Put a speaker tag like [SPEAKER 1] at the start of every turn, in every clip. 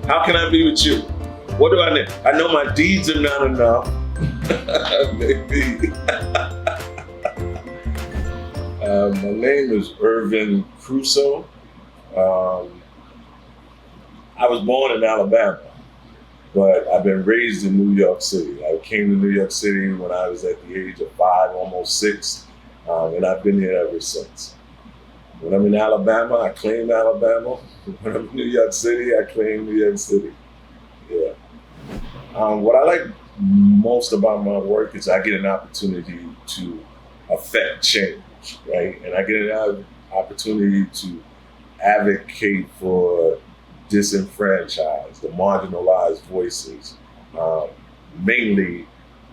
[SPEAKER 1] How can I be with you? What do I need? I know my deeds are not enough. Maybe. My name is Irving Crusoe. I was born in Alabama, but I've been raised in New York City. I came to New York City when I was at the age of 5, almost 6, and I've been here ever since. When I'm in Alabama, I claim Alabama. When I'm in New York City, I claim New York City. Yeah. What I like most about my work is I get an opportunity to affect change, right? And I get an opportunity to advocate for disenfranchised, the marginalized voices, mainly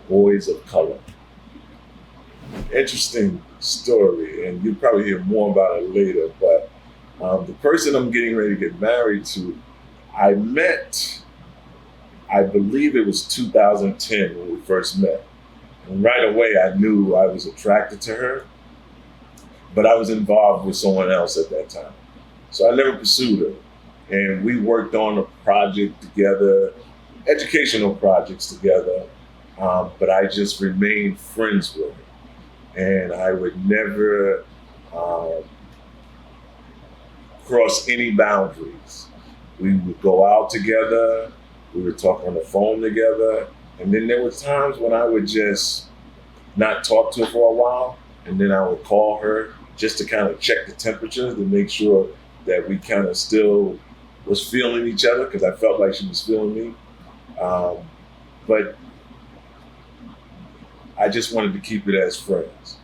[SPEAKER 1] boys of color. Interesting story, and you'll probably hear more about it later, but the person I'm getting ready to get married to, I met, I believe it was 2010 when we first met. And right away I knew I was attracted to her, but I was involved with someone else at that time. So I never pursued her. And we worked on a project together, educational projects together, but I just remained friends with her. And I would never cross any boundaries. We would go out together, we would talk on the phone together, and then there were times when I would just not talk to her for a while, and then I would call her just to kind of check the temperature to make sure that we kind of still was feeling each other, because I felt like she was feeling me. But I just wanted to keep it as friends.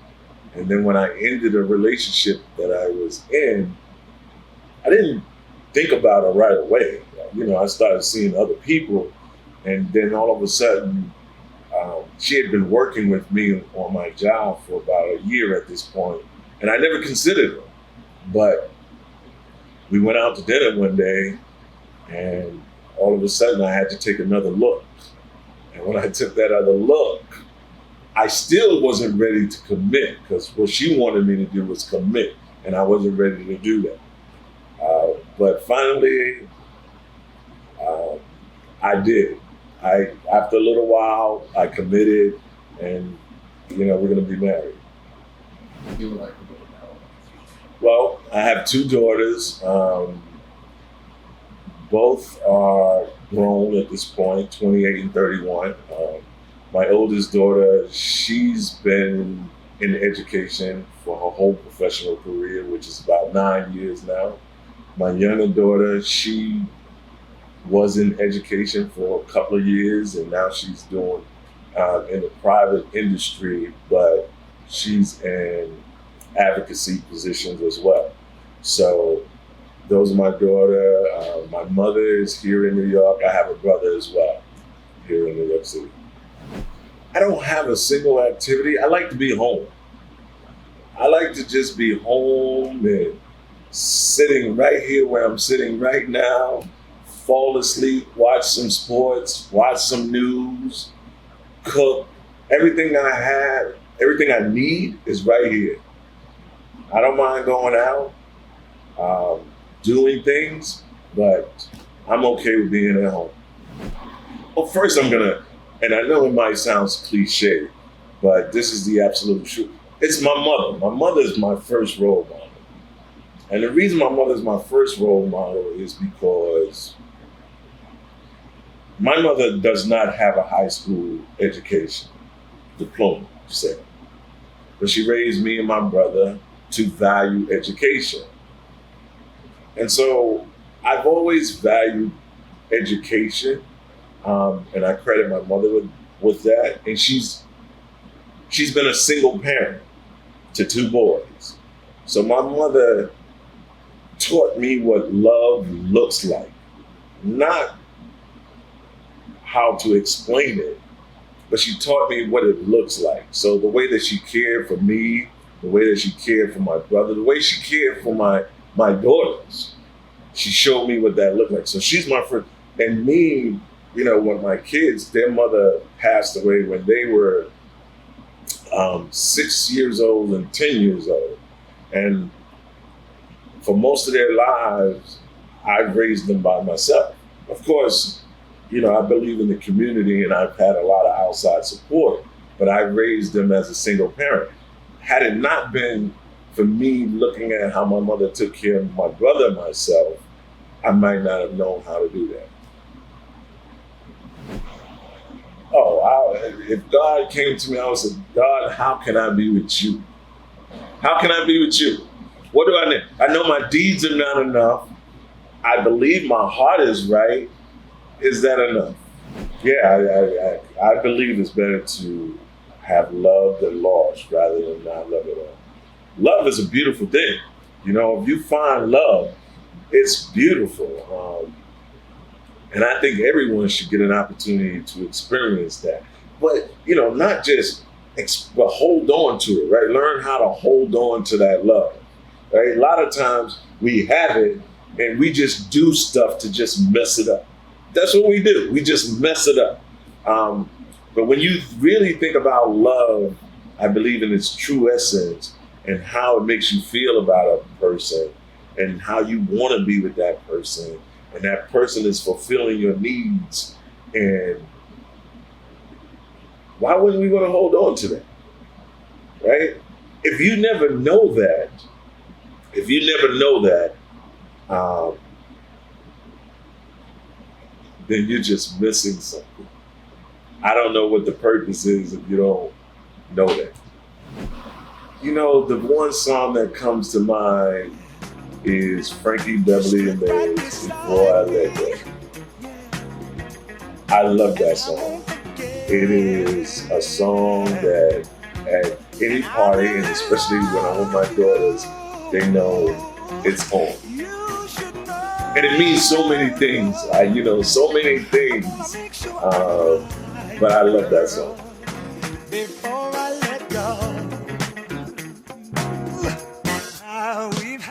[SPEAKER 1] And then when I ended a relationship that I was in, I didn't think about her right away. You know, I started seeing other people, and then all of a sudden, she had been working with me on my job for about a year at this point, and I never considered her. But we went out to dinner one day, and all of a sudden I had to take another look. And when I took that other look, I still wasn't ready to commit, because what she wanted me to do was commit, and I wasn't ready to do that. But finally, I did. After a little while, I committed, and we're gonna be married.
[SPEAKER 2] You were like, no.
[SPEAKER 1] Well, I have 2 daughters. Both are grown at this point, 28 and 31. My oldest daughter, she's been in education for her whole professional career, which is about 9 years now. My younger daughter, she was in education for a couple of years, and now she's doing in the private industry, but she's in advocacy positions as well. So those are my daughter. My mother is here in New York. I have a brother as well here in New York City. I don't have a single activity. I like to be home. I like to just be home and sitting right here where I'm sitting right now, fall asleep, watch some sports, watch some news, cook. Everything I have, everything I need is right here. I don't mind going out, doing things, but I'm okay with being at home. Well, first and I know it might sound cliche, but this is the absolute truth. It's my mother. My mother is my first role model. And the reason my mother is my first role model is because my mother does not have a high school education, diploma, per se. But she raised me and my brother to value education. And so I've always valued education, and I credit my mother with that. And she's been a single parent to 2 boys. So my mother taught me what love looks like, not how to explain it, but she taught me what it looks like. So the way that she cared for me, the way that she cared for my brother, the way she cared for my daughters, she showed me what that looked like. So she's my first, and me, when my kids, their mother passed away when they were 6 years old and 10 years old. And for most of their lives, I raised them by myself. Of course, I believe in the community and I've had a lot of outside support, but I raised them as a single parent. Had it not been for me looking at how my mother took care of my brother and myself, I might not have known how to do that. If God came to me, I would say, God, how can I be with you? How can I be with you? What do I need? I know my deeds are not enough. I believe my heart is right. Is that enough? Yeah, I believe it's better to have love than lost rather than not love at all. Love is a beautiful thing. If you find love, it's beautiful. And I think everyone should get an opportunity to experience that. But, not just, but hold on to it, right? Learn how to hold on to that love, right? A lot of times we have it and we just do stuff to just mess it up. That's what we do. We just mess it up. But when you really think about love, I believe in its true essence and how it makes you feel about a person and how you want to be with that person. And that person is fulfilling your needs. And why wouldn't we want to hold on to that? Right? If you never know that, um, then you're just missing something. I don't know what the purpose is if you don't know that. The one song that comes to mind is Frankie Beverly and Mays Before I Let Go. I love that song. It is a song that at any party, and especially when I'm with my daughters, they know it's on. And it means so many things. So many things. But I love that song.